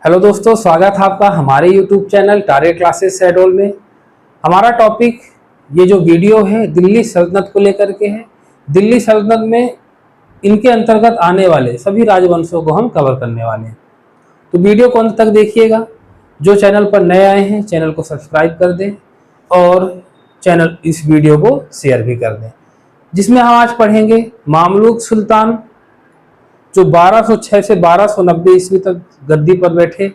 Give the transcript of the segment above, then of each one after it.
Hello दोस्तों, स्वागत है आपका हमारे YouTube channel target classes Shahdol में। हमारा टॉपिक ये जो वीडियो है दिल्ली सल्तनत को लेकर के है। दिल्ली सल्तनत में इनके अंतर्गत आने वाले सभी राजवंशों को हम कवर करने वाले हैं, तो वीडियो को अंत तक देखिएगा। जो चैनल पर नए आए हैं चैनल को सब्सक्राइब कर दें और चैनल इस वीडियो को शेयर भी कर दें, जिसमें हम आज पढ़ेंगे मामलुक सुल्तान जो 1206 से 1290 ईस्वी तक गद्दी पर बैठे,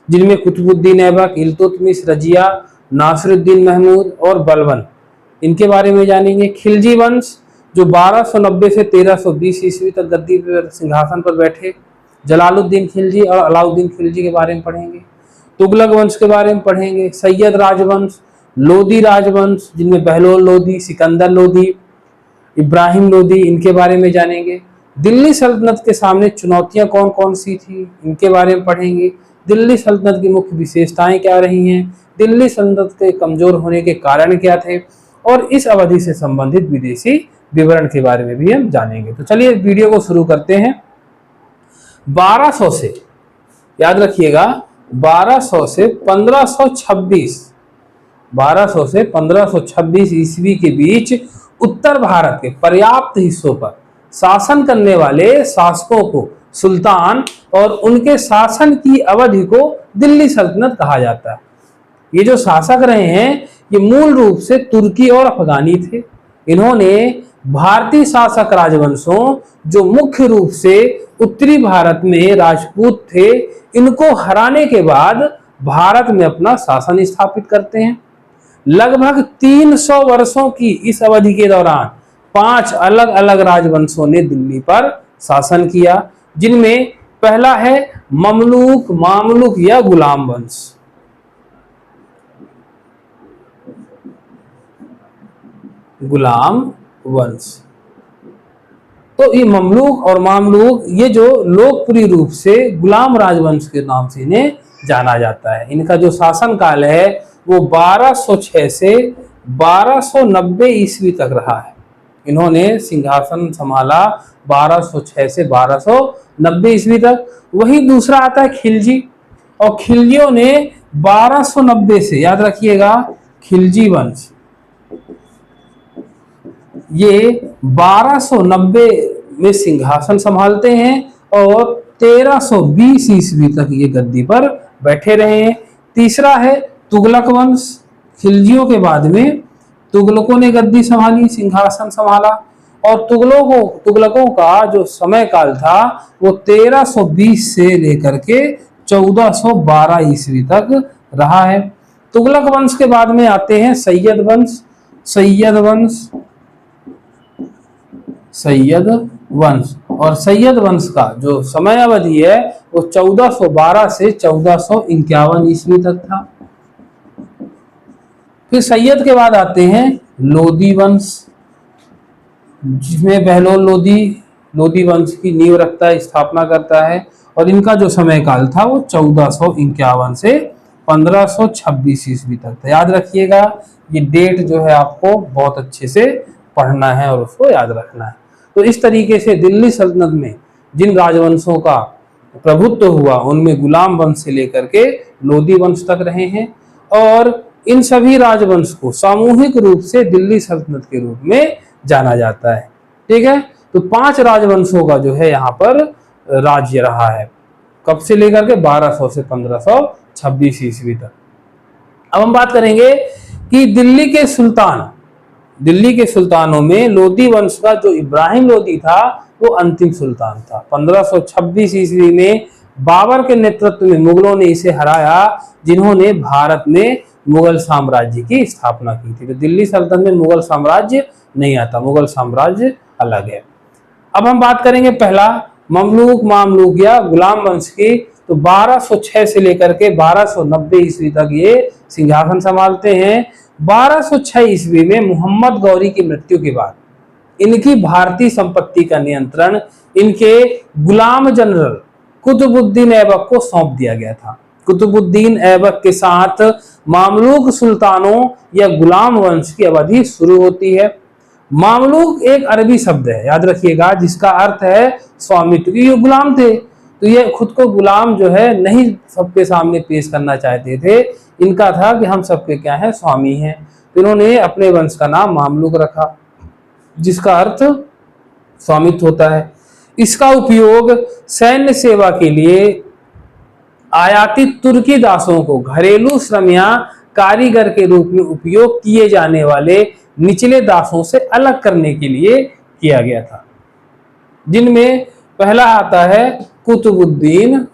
जिनमें कुतुबुद्दीन ऐबक, इल्तुतमिश, रजिया, नासिरुद्दीन महमूद और बलबन, इनके बारे में जानेंगे। खिलजी वंश जो 1290 से 1320 ईस्वी तक गद्दी पर सिंहासन पर बैठे, जलालुद्दीन खिलजी और अलाउद्दीन खिलजी के बारे में पढ़ेंगे। तुगलक वंश के बारे में पढ़ेंगे। सैयद राजवंश, लोदी राजवंश जिनमें बहलोल लोदी, सिकंदर लोदी, इब्राहिम लोदी, इनके बारे में जानेंगे। दिल्ली सल्तनत के सामने चुनौतियां कौन कौन सी थी, इनके बारे में पढ़ेंगे। दिल्ली सल्तनत की मुख्य विशेषताएं क्या रही हैं, दिल्ली सल्तनत के कमजोर होने के कारण क्या थे, और इस अवधि से संबंधित विदेशी विवरण के बारे में भी हम जानेंगे। तो चलिए वीडियो को शुरू करते हैं। 1200 से, याद रखिएगा, 1200 से 1526, 1200 से 1526 ईस्वी के बीच उत्तर भारत के पर्याप्त हिस्सों पर शासन करने वाले शासकों को सुल्तान और उनके शासन की अवधि को दिल्ली सल्तनत कहा जाता है। ये जो शासक रहे हैं ये मूल रूप से तुर्की और अफगानी थे। इन्होंने भारतीय शासक राजवंशों जो मुख्य रूप से उत्तरी भारत में राजपूत थे, इनको हराने के बाद भारत में अपना शासन स्थापित करते हैं। लगभग 300 वर्षों की इस अवधि के दौरान 5 अलग अलग राजवंशों ने दिल्ली पर शासन किया, जिनमें पहला है ममलूक, मामलुक या गुलाम वंश। गुलाम वंश, तो ये ममलूक और मामलुक ये जो लोकप्रिय रूप से गुलाम राजवंश के नाम से इन्हें जाना जाता है। इनका जो शासन काल है वो 1206 से 1290 ईस्वी तक रहा है। इन्होंने सिंहासन संभाला 1206 से 1290 ईस्वी तक। वही दूसरा आता है खिलजी, और खिलजियों ने 1290 से, याद रखिएगा, खिलजी वंश ये 1290 में सिंहासन संभालते हैं और 1320 ईस्वी तक ये गद्दी पर बैठे रहे हैं। तीसरा है तुगलक वंश, खिलजियों के बाद में तुगलकों ने गद्दी संभाली, सिंहासन संभाला, और तुगलकों का जो समय काल था वो 1320 से लेकर के 1412 ईस्वी तक रहा है। तुगलक वंश के बाद में आते हैं सैयद वंश। सैयद वंश और सैयद वंश का जो समय अवधि है वो 1412 से 1451 ईस्वी तक था। फिर सैयद के बाद आते हैं लोदी वंश, जिसमें बहलोल लोदी वंश की नींव रखता है, स्थापना करता है, और इनका जो समय काल था वो 1451 से 1526 ईस्वी तक था। याद रखिएगा, ये डेट जो है आपको बहुत अच्छे से पढ़ना है और उसको याद रखना है। तो इस तरीके से दिल्ली सल्तनत में जिन राजवंशों का प्रभुत्व हुआ उनमें गुलाम वंश से लेकर के लोदी वंश तक रहे हैं, और इन सभी राजवंश को सामूहिक रूप से दिल्ली सल्तनत के रूप में जाना जाता है। ठीक है, तो 5 राजवंशों का जो है यहाँ पर राज्य रहा है, कब से लेकर के 1200 से 1526 ईस्वी तक। अब हम बात करेंगे कि दिल्ली के सुल्तानों में लोदी वंश का जो इब्राहिम लोदी था वो अंतिम सुल्तान था। 1526 ईस्वी में बाबर के नेतृत्व में मुगलों ने इसे हराया, जिन्होंने भारत में मुगल साम्राज्य की स्थापना की थी। तो दिल्ली सल्तनत में मुगल साम्राज्य नहीं आता, मुगल साम्राज्य अलग है। अब हम बात करेंगे पहला ममलूक, मामलूक या गुलाम वंश की। तो 1206 से लेकर के 1290 ईस्वी तक ये सिंहासन संभालते हैं। 1206 ईस्वी में मोहम्मद गौरी की मृत्यु के बाद इनकी भारतीय संपत्ति का नियंत्रण इनके गुलाम जनरल कुतुबुद्दीन ऐबक को सौंप दिया गया था। कुतुबुद्दीन ऐबक के साथ मामलूक सुल्तानों या गुलाम वंश की अवधि शुरू होती है। मामलूक एक अरबी शब्द है, याद रखिएगा, जिसका अर्थ है स्वामित्व। ये गुलाम थे, तो ये खुद को गुलाम जो है नहीं सबके सामने पेश करना चाहते थे। इनका था कि हम सबके क्या है, स्वामी हैं। इन्होंने अपने वंश का नाम मामलुक रखा, जिसका अर्थ स्वामित्व होता है। इसका उपयोग सैन्य सेवा के लिए आयातित तुर्की दासों को घरेलू श्रम या कारीगर के रूप में उपयोग किए जाने वाले निचले दासों से अलग करने के लिए किया गया था, जिनमें पहला आता है कुतुबुद्दीन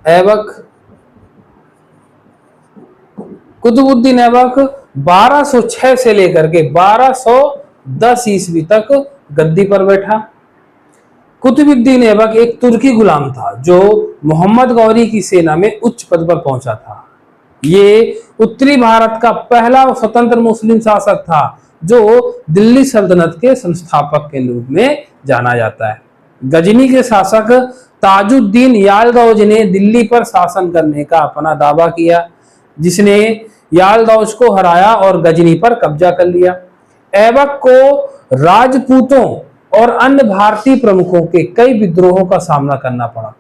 ऐबक। कुतुबुद्दीन ऐबक 1206 से लेकर के 1210 ईस्वी तक गद्दी पर बैठा। कुतुबुद्दीन ऐबक एक तुर्की गुलाम था जो मोहम्मद गौरी की सेना में उच्च पद पर पहुंचा था। ये उत्तरी भारत का पहला स्वतंत्र मुस्लिम शासक था जो दिल्ली सल्तनत के संस्थापक के रूप में जाना जाता है। गजनी के शासक ताजुद्दीन यालदौज ने दिल्ली पर शासन करने का अपना दावा किया, जिसने यालदौज को हराया और गजनी पर कब्जा कर लिया। ऐबक को राजपूतों और अन्य भारतीय प्रमुखों के कई विद्रोहों का सामना करना पड़ा।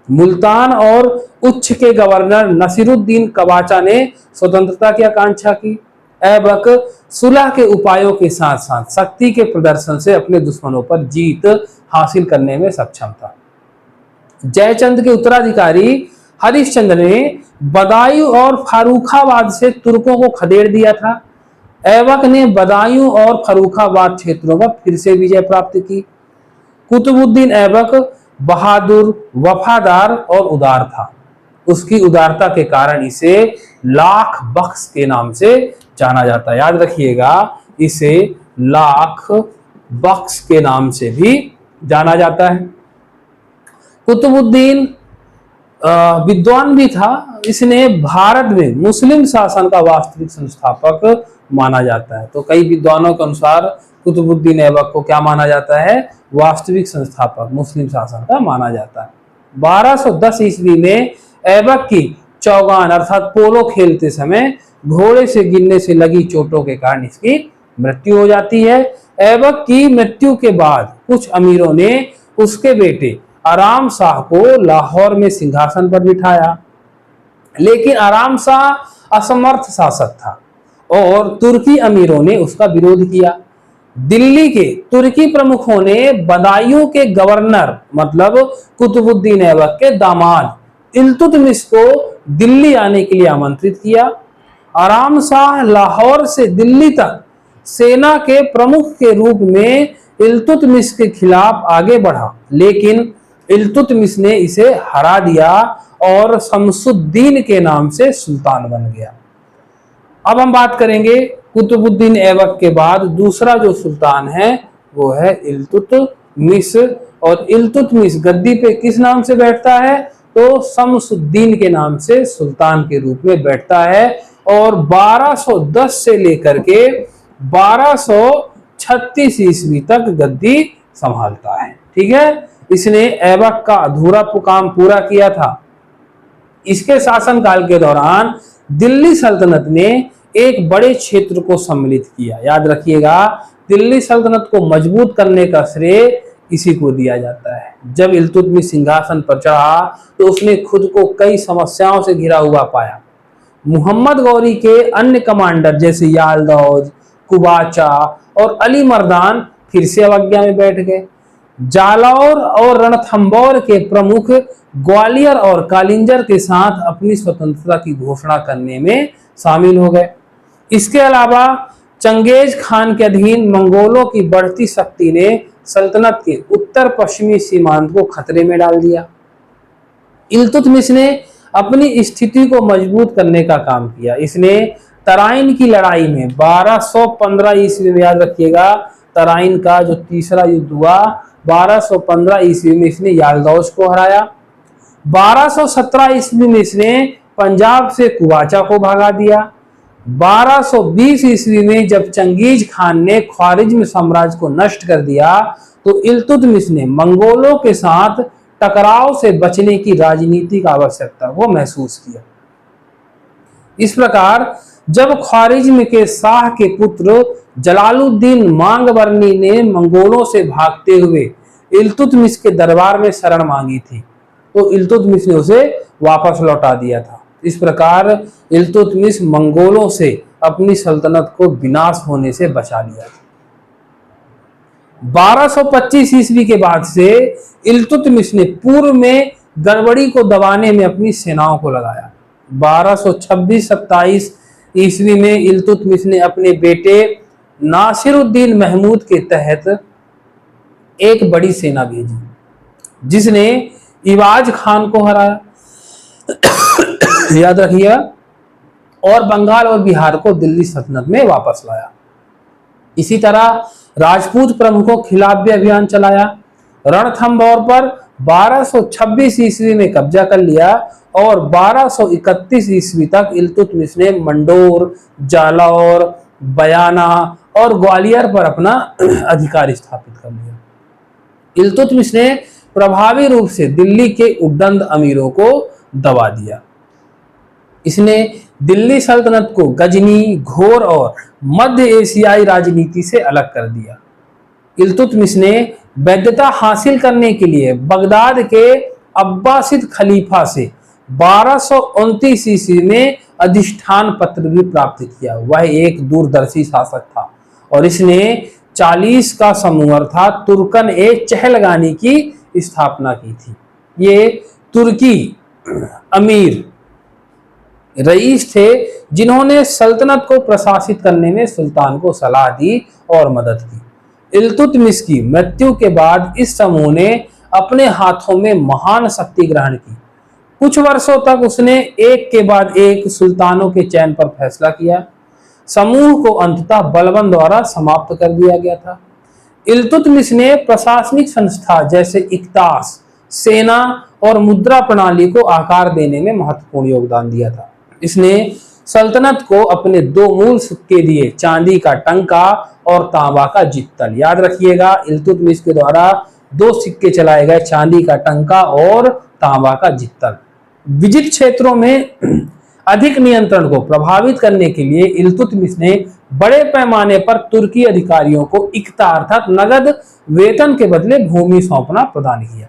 मुल्तान और उच्छ के गवर्नर नसीरुद्दीन कवाचा ने स्वतंत्रता की आकांक्षा की। ऐबक सुलह के उपायों के साथ साथ शक्ति के प्रदर्शन से अपने दुश्मनों पर जीत हासिल करने में सक्षम था। जयचंद के उत्तराधिकारी हरिश्चंद्र ने बदायूं और फर्रुखाबाद से तुर्कों को खदेड़ दिया था। ऐबक ने बदायूं और फर्रुखाबाद क्षेत्रों पर फिर से विजय प्राप्त की। कुतुबुद्दीन ऐबक बहादुर, वफादार और उदार था। उसकी उदारता के कारण इसे लाख बख्श के नाम से जाना जाता है। याद रखिएगा, इसे लाख बख्श के नाम से भी जाना जाता है। कुतुबुद्दीन विद्वान भी था। इसने भारत में मुस्लिम शासन का वास्तविक संस्थापक माना जाता है। तो कई विद्वानों के अनुसार कुतुबुद्दीन ऐबक को क्या माना जाता है, वास्तविक संस्थापक मुस्लिम शासन का माना जाता है। 1210 ईस्वी में ऐबक की चौगान अर्थात पोलो खेलते समय घोड़े से गिरने से लगी चोटों के कारण इसकी मृत्यु हो जाती है। ऐबक की मृत्यु के बाद कुछ अमीरों ने उसके बेटे आराम शाह को लाहौर में सिंहासन पर बिठाया, लेकिन आराम शाह असमर्थ शासक था और तुर्की अमीरों ने उसका विरोध किया। दिल्ली के तुर्की प्रमुखों ने बदायूं के गवर्नर मतलब कुतुबुद्दीन ऐबक के दामाद इल्तुतमिश को दिल्ली आने के लिए आमंत्रित किया। आराम शाह लाहौर से दिल्ली तक सेना के प्रमुख के रूप में इल्तुतमिश के खिलाफ आगे बढ़ा, लेकिन इल्तुतमिश ने इसे हरा दिया और शमसुद्दीन के नाम से सुल्तान बन गया। अब हम बात करेंगे कुतुबुद्दीन ऐबक के बाद दूसरा जो सुल्तान है वो है इल्तुतमिश। और इल्तुतमिश गद्दी पे किस नाम से बैठता है, तो शमसुद्दीन के नाम से सुल्तान के रूप में बैठता है और 1210 से लेकर के 1236 ईस्वी तक गद्दी संभालता है। ठीक है, इसने ऐबक का अधूरा काम पूरा किया था। इसके शासनकाल के दौरान दिल्ली सल्तनत ने एक बड़े क्षेत्र को सम्मिलित किया। याद रखिएगा, दिल्ली सल्तनत को मजबूत करने का श्रेय इसी को दिया जाता है। जब इल्तुतमिश सिंहासन पर चढ़ा तो उसने खुद को कई समस्याओं से घिरा हुआ पाया। मोहम्मद गौरी के अन्य कमांडर जैसे यालदौज, कुबाचा और अली मर्दान फिर से अवज्ञा में बैठ गए। जालौर और रणथंबोर के प्रमुख ग्वालियर और कालिंजर के साथ अपनी स्वतंत्रता की घोषणा करने में शामिल हो गए। इसके अलावा चंगेज खान के अधीन मंगोलों की बढ़ती शक्ति ने सल्तनत के उत्तर पश्चिमी सीमांत को खतरे में डाल दिया। इल्तुतमिश ने अपनी स्थिति को मजबूत करने का काम किया। इसने तराइन की लड़ाई में 1215 ईस्वी में, याद रखिएगा, तराइन का जो तीसरा युद्ध हुआ 1215 ईस्वी में इसने यालदौज को हराया। 1217 ईस्वी में इसने पंजाब से कुबाचा को भगा दिया। 1220 ईस्वी में जब चंगेज खान ने ख्वारिज्म साम्राज्य को नष्ट कर दिया तो इल्तुतमिश ने मंगोलों के साथ टकराव से बचने की राजनीतिक आवश्यकता को महसूस किया। इस प्रकार जब ख्वारिज्म के शाह के पुत्र जलालुद्दीन मांगबरनी ने मंगोलों से भागते हुए इल्तुतमिश के दरबार में शरण मांगी थी, तो इल्तुतमिश ने उसे वापस लौटा दिया था। इस प्रकार इल्तुतमिश मंगोलों से अपनी सल्तनत को विनाश होने से बचा लिया था। 1225 ईस्वी के बाद से इल्तुतमिश ने पूर्व में गड़बड़ी को दबाने में अपनी सेनाओं को लगाया। 1226-27 ईस्वी में इल्तुतमिश ने अपने बेटे नासिरुद्दीन महमूद के तहत एक बड़ी सेना भेजी, जिसने इवाज खान को हराया, याद रखिए, और बंगाल और बिहार को दिल्ली सल्तनत में वापस लाया। इसी तरह राजपूत प्रमुखों के खिलाफ भी अभियान चलाया। रणथंभौर पर 1226 ईस्वी में कब्जा कर लिया और 1231 ईस्वी तक इल्तुतमिश ने मंडोर, जालौर, बयाना और ग्वालियर पर अपना अधिकार स्थापित कर लिया। इल्तुतमिश ने प्रभावी रूप से दिल्ली के उद्दंड अमीरों को दबा दिया। इसने दिल्ली सल्तनत को गजनी, घोर और मध्य एशियाई राजनीति से अलग कर दिया। इल्तुतमिश ने वैधता हासिल करने के लिए बगदाद के अब्बासिद खलीफा से 1229 ईस्वी में अधिष्ठान पत्र भी प्राप्त किया। वह एक दूरदर्शी शासक था और इसने 40 का समूह अर्थात तुर्कन ए चहलगानी की स्थापना की थी। ये तुर्की अमीर रईस थे जिन्होंने सल्तनत को प्रशासित करने में सुल्तान को सलाह दी और मदद की। इल्तुतमिश की मृत्यु के बाद इस समूह ने अपने हाथों में महान शक्ति ग्रहण की। कुछ वर्षों तक उसने एक के बाद एक सुल्तानों के चयन पर फैसला किया। समूह को अंततः बलबन द्वारा समाप्त कर दिया गया था। इल्तुतमिश ने प्रशासनिक संस्था जैसे इक्तास, सेना और मुद्रा प्रणाली को आकार देने में महत्वपूर्ण योगदान दिया था। इसने सल्तनत को अपने दो मूल सिक्के दिए, चांदी का टंका और तांबा का जित्तल। याद रखिएगा, इल्तुतमिश के द्वारा दो सिक्के चलाए गए, चांदी का टंका और तांबा का जित्तल। विजित क्षेत्रों में अधिक नियंत्रण को प्रभावित करने के लिए इल्तुतमिश ने बड़े पैमाने पर तुर्की अधिकारियों को इक्ता अर्थात नगद वेतन के बदले भूमि सौंपना प्रदान किया।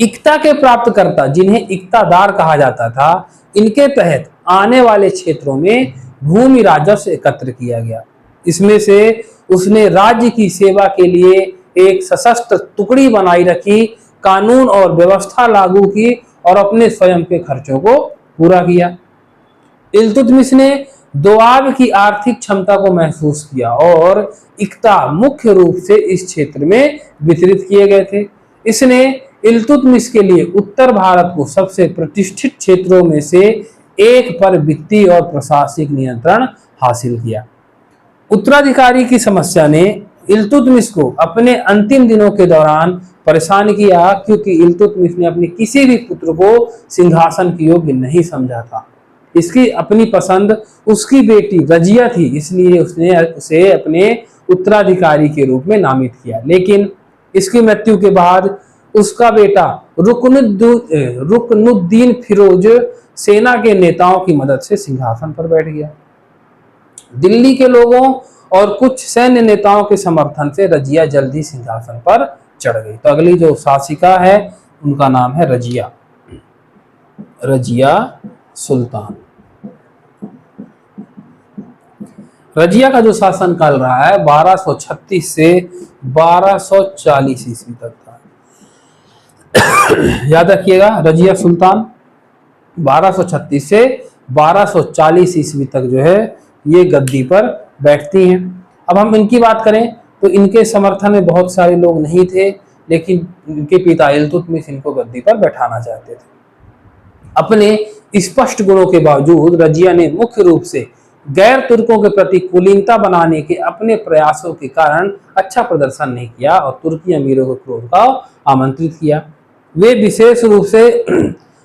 इक्ता के प्राप्तकर्ता, जिन्हें इक्तादार कहा जाता था, इनके तहत आने वाले क्षेत्रों में भूमि राजस्व एकत्र किया गया। इसमें से उसने राज्य की सेवा के लिए एक सशस्त्र टुकड़ी बनाई रखी, कानून और व्यवस्था लागू की और अपने स्वयं के खर्चों को पूरा किया। इल्तुतमिश ने दोआब की आर्थिक क्षमता को महसूस किया और इक्ता मुख्य रूप से इस क्षेत्र में वितरित किए गए थे। इसने इल्तुतमिश के लिए उत्तर भारत को सबसे प्रतिष्ठित क्षेत्रों में से एक पर वित्तीय और प्रशासनिक नियंत्रण हासिल किया। उत्तराधिकारी की समस्या ने इल्तुतमिश को अपने अंतिम दिनों के दौरान परेशान किया, क्योंकि इल्तुतमिश ने अपने किसी भी पुत्र को सिंहासन के योग्य नहीं समझा था। इसकी अपनी पसंद उसकी बेटी रजिया थी, इसलिए उसने उसे अपने उत्तराधिकारी के रूप में नामित किया। लेकिन इसकी मृत्यु के बाद उसका बेटा रुकनुद्दीन फिरोज सेना के नेताओं की मदद से सिंहासन पर बैठ गया। दिल्ली के लोगों और कुछ सैन्य नेताओं के समर्थन से रजिया जल्दी सिंहासन पर चढ़ गई। तो अगली जो शासिका है उनका नाम है रजिया, रजिया सुल्तान। रजिया का जो शासन काल रहा है 1236 से 1240 ईस्वी तक था। याद रखिएगा, रजिया सुल्तान 1236 से 1240 ईस्वी तक जो है ये गद्दी पर बैठती हैं। अब हम इनकी बात करें तो इनके समर्थन में बहुत सारे लोग नहीं थे, लेकिन इनके पिता इल्तुतमिश इनको गद्दी पर बैठाना चाहते थे। अपने स्पष्ट गुणों के बावजूद रजिया ने मुख्य रूप से गैर तुर्कों के प्रति कुलीनता बनाने के अपने प्रयासों के कारण अच्छा प्रदर्शन नहीं किया और तुर्की अमीरों को क्रोध का आमंत्रित किया। वे विशेष रूप से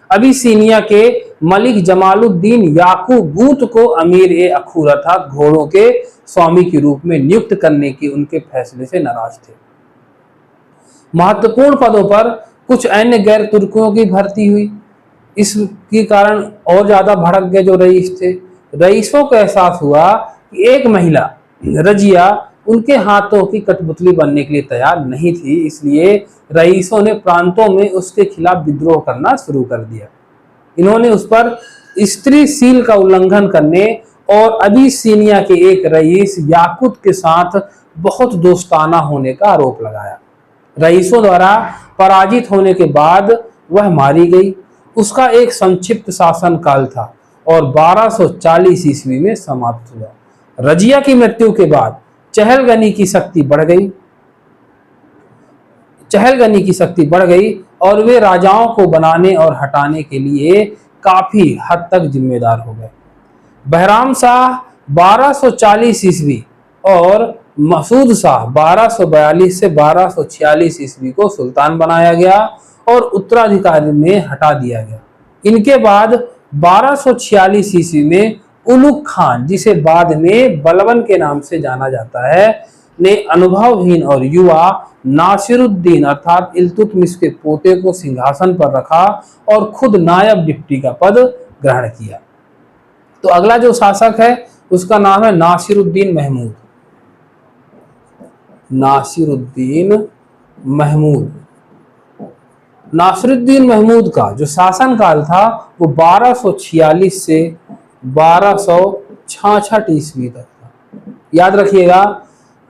अबिसिनिया के मलिक जमालुद्दीन याकूबूत को अमीर ए अखूर अर्थात घोड़ों के स्वामी के रूप में नियुक्त करने के उनके फैसले से नाराज थे। महत्वपूर्ण पदों पर कुछ अन्य गैर तुर्कियों की भर्ती हुई। इसके कारण और ज्यादा भड़क गए जो रईस थे। रईसों को एहसास हुआ कि एक महिला रजिया उनके हाथों की कठपुतली बनने के लिए तैयार नहीं थी, इसलिए रईसों ने प्रांतों में उसके खिलाफ विद्रोह करना शुरू कर दिया। इन्होंने उस पर स्त्री सील का उल्लंघन करने और अबिसिनिया के एक रईस याकूत के साथ बहुत दोस्ताना होने का आरोप लगाया। रईसों द्वारा पराजित होने के बाद वह मारी गई। उसका एक संक्षिप्त शासन काल था और 1240 ईस्वी में समाप्त हुआ। रजिया की मृत्यु के बाद चहलगनी की शक्ति बढ़ गई और वे राजाओं को बनाने और हटाने के लिए काफी हद तक जिम्मेदार हो गए। बहराम शाह 1240 ईस्वी और मसूद शाह 1242 से 1246 ईस्वी को सुल्तान बनाया गया और उत्तराधिकारी में हटा दिया गया। इनके बाद 1246 ईस्वी में उलुग खान, जिसे बाद में बलबन के नाम से जाना जाता है, ने अनुभवहीन और युवा नासिरुद्दीन अर्थात इल्तुतमिश के पोते को सिंहासन पर रखा और खुद नायब डिप्टी का पद ग्रहण किया। तो अगला जो शासक है उसका नाम है नासिरुद्दीन महमूद। नासिरुद्दीन महमूद का जो शासन काल था वो 1246 से 1266 ईस्वी तक था। याद रखिएगा,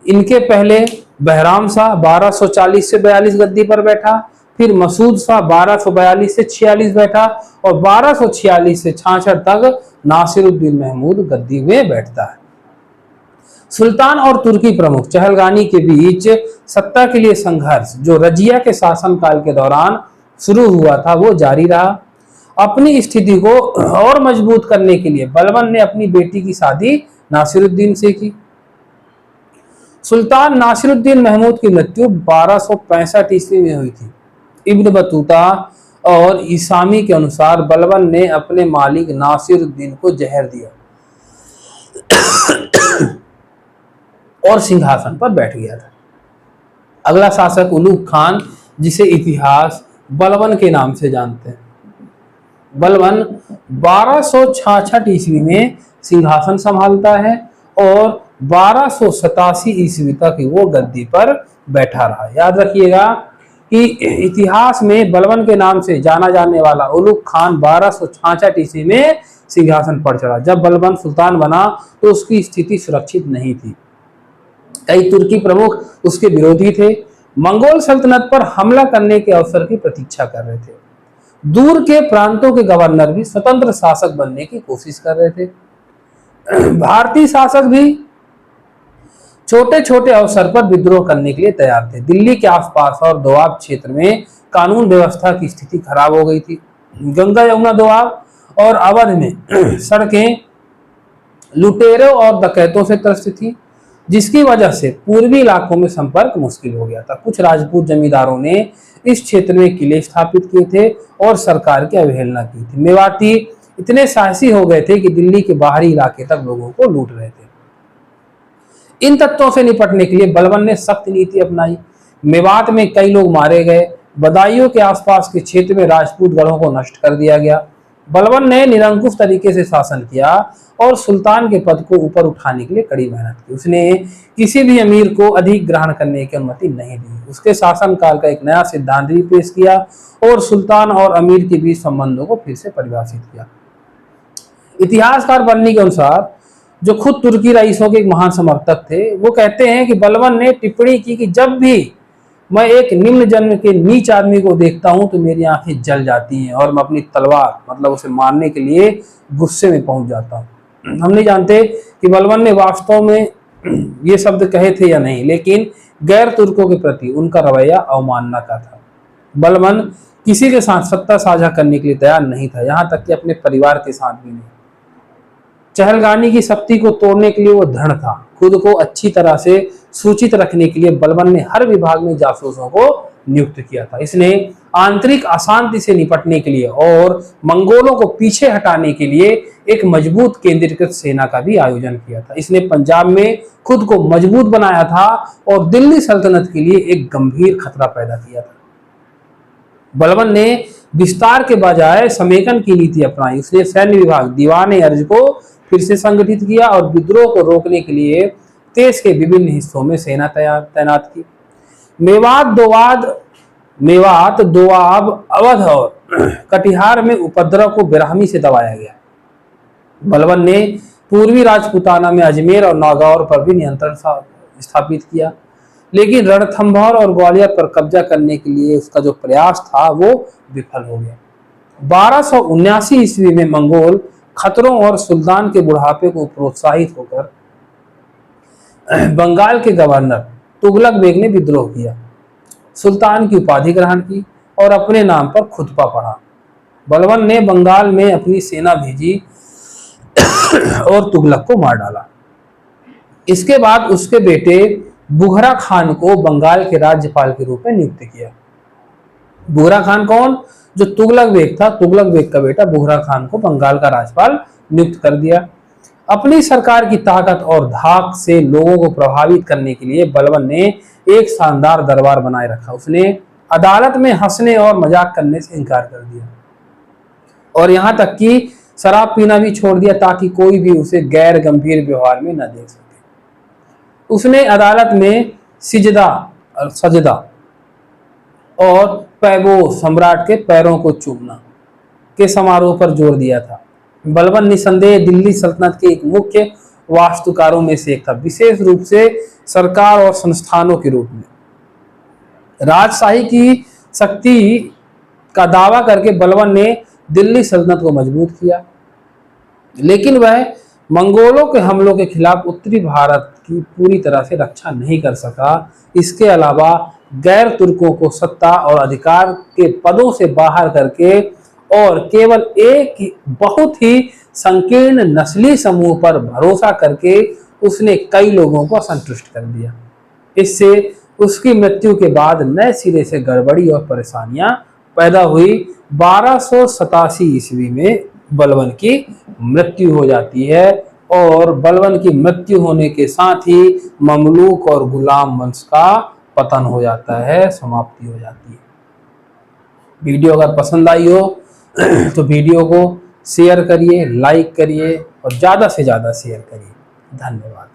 इनके पहले बहराम शाह 1240 से 42 गद्दी पर बैठा, फिर मसूद शाह 1242 से 46 बैठा और 1246 से 66 तक नासिरुद्दीन महमूद गद्दी में बैठता है। सुल्तान और तुर्की प्रमुख चहलगानी के बीच सत्ता के लिए संघर्ष जो रजिया के शासनकाल के दौरान शुरू हुआ था वो जारी रहा। अपनी स्थिति को और मजबूत करने के लिए बलबन ने अपनी बेटी की शादी नासिरुद्दीन से की। सुल्तान नासिरुद्दीन महमूद की मृत्यु 1265 ईस्वी में हुई थी। इब्न बतूता और ईसामी के अनुसार बलबन ने अपने मालिक नासिरुद्दीन को जहर दिया और सिंहासन पर बैठ गया था। अगला शासक उलुग खान, जिसे इतिहास बलबन के नाम से जानते हैं। बलबन 1266 ईस्वी में सिंहासन संभालता है और 1287 ईस्वी तक वो गद्दी पर बैठा रहा। याद रखिएगा कि इतिहास में बलबन के नाम से जाना जाने वाला उलुग खान 1266 ईस्वी में सिंहासन पर चढ़ा। जब बलबन सुल्तान बना तो उसकी स्थिति सुरक्षित नहीं थी। कई तुर्की प्रमुख उसके विरोधी थे, मंगोल सल्तनत पर हमला करने के अवसर की प्रतीक्षा कर रहे थे। दूर के प्रांतों के गवर्नर भी स्वतंत्र शासक बनने की कोशिश कर रहे थे। भारतीय शासक भी छोटे छोटे अवसर पर विद्रोह करने के लिए तैयार थे। दिल्ली के आसपास और दोआब क्षेत्र में कानून व्यवस्था की स्थिति खराब हो गई थी। गंगा यमुना दोआब और अवध में सड़कें लुटेरों और डकैतों से त्रस्त थी, जिसकी वजह से पूर्वी इलाकों में संपर्क मुश्किल हो गया था। कुछ राजपूत जमींदारों ने इस क्षेत्र में किले स्थापित किए थे और सरकार की अवहेलना की थी। मेवाती इतने साहसी हो गए थे कि दिल्ली के बाहरी इलाके तक लोगों को लूट रहे थे। इन तत्वों से निपटने के लिए बलबन ने सख्त नीति अपनाई। मेवात में कई लोग मारे गए। बदायूं के आसपास के क्षेत्र में राजपूत गढ़ों को नष्ट कर दिया गया। बलबन ने निरंकुश तरीके से शासन किया और सुल्तान के पद को ऊपर उठाने के लिए कड़ी मेहनत की। उसने किसी भी अमीर को अधिक ग्रहण करने की अनुमति नहीं दी। उसके शासनकाल का एक नया सिद्धांत भी पेश किया और सुल्तान और अमीर के बीच संबंधों को फिर से परिभाषित किया। इतिहासकार बन्नी के अनुसार, जो खुद तुर्की रईसों के एक महान समर्थक थे, वो कहते हैं कि बलबन ने टिप्पणी की कि जब भी मैं एक निम्न जन्म के नीच आदमी को देखता हूं तो मेरी आंखें जल जाती हैं और मैं अपनी तलवार मतलब उसे मारने के लिए गुस्से में पहुंच जाता हूं। हम नहीं जानते कि बलबन ने वास्तव में ये शब्द कहे थे या नहीं, लेकिन गैर तुर्कों के प्रति उनका रवैया अवमानना का था। बलबन किसी के साथ सत्ता साझा करने के लिए तैयार नहीं था, यहां तक कि अपने परिवार के साथ भी नहीं। चहलगानी की शक्ति को तोड़ने के लिए वो दृढ़ था। खुद को अच्छी तरह से सूचित रखने के लिए बलबन ने हर विभाग में जासूसों को नियुक्त किया था। इसने आंतरिक अशांति से निपटने के लिए और मंगोलों को पीछे हटाने के लिए एक मजबूत केंद्रीकृत सेना का भी आयोजन किया था। इसने पंजाब में खुद को मजबूत बनाया था और दिल्ली सल्तनत के लिए एक गंभीर खतरा पैदा किया था। बलबन ने विस्तार के बजाय समेकन की नीति अपनाई। उसने सैन्य विभाग दीवान अर्ज को फिर से संगठित किया और विद्रोह को रोकने के लिए देश के विभिन्न हिस्सों में सेना तैनात की। मेवात, दोआब, अवध और कटिहार में उपद्रव को बेरहमी से दबाया गया। बलबन ने पूर्वी राजपूताना में अजमेर और नागौर पर भी नियंत्रण स्थापित किया, लेकिन रणथंभौर और ग्वालियर पर कब्जा करने के लिए उसका जो प्रयास था वो विफल हो गया। 1279 ईस्वी में मंगोल खतरों और सुल्तान के बुढ़ापे को प्रोत्साहित होकर बंगाल के गवर्नर तुगलक बेग ने विद्रोह किया, सुल्तान की उपाधि ग्रहण की और अपने नाम पर खुतबा पढ़ा। बलबन ने बंगाल में अपनी सेना भेजी और तुगलक को मार डाला। इसके बाद उसके बेटे बुघरा खान को बंगाल के राज्यपाल के रूप में नियुक्त किया। बुघरा खान कौन? जो तुगलक बेग था, तुगलक बेग का बेटा बुघरा खान को बंगाल का राज्यपाल नियुक्त कर दिया। अपनी सरकार की ताकत और धाक से लोगों को प्रभावित करने के लिए बलबन ने एक शानदार दरबार बनाए रखा। उसने अदालत में हंसने और मजाक करने से इनकार कर दिया और यहां तक कि शराब पीना भी छोड़ दिया ताकि कोई भी उसे गैर गंभीर व्यवहार में न देख सके। उसने अदालत में सजदा और पैबो सम्राट के पैरों को चूमना के समारोह पर जोर दिया था। बलबन निसंदेह दिल्ली सल्तनत के एक मुख्य वास्तुकारों में से एक था, विशेष रूप से सरकार और संस्थानों के रूप में। राजशाही की शक्ति का दावा करके बलबन ने दिल्ली सल्तनत को मजबूत किया, लेकिन वह मंगोलों के हमलों के खिलाफ उत्तरी भारत की पूरी तरह से रक्षा नहीं कर सका। इसके अलावा गैर तुर्कों को सत्ता और अधिकार के पदों से बाहर करके और केवल एक बहुत ही संकीर्ण नस्ली समूह पर भरोसा करके उसने कई लोगों को असंतुष्ट कर दिया। इससे उसकी मृत्यु के बाद नए सिरे से गड़बड़ी और परेशानियां पैदा हुई। 1287 ईस्वी में बलबन की मृत्यु हो जाती है और बलबन की मृत्यु होने के साथ ही ममलूक और गुलाम वंश का पतन हो जाता है, समाप्ति हो जाती है। वीडियो अगर पसंद आई हो तो वीडियो को शेयर करिए, लाइक करिए और ज़्यादा से ज़्यादा शेयर करिए। धन्यवाद।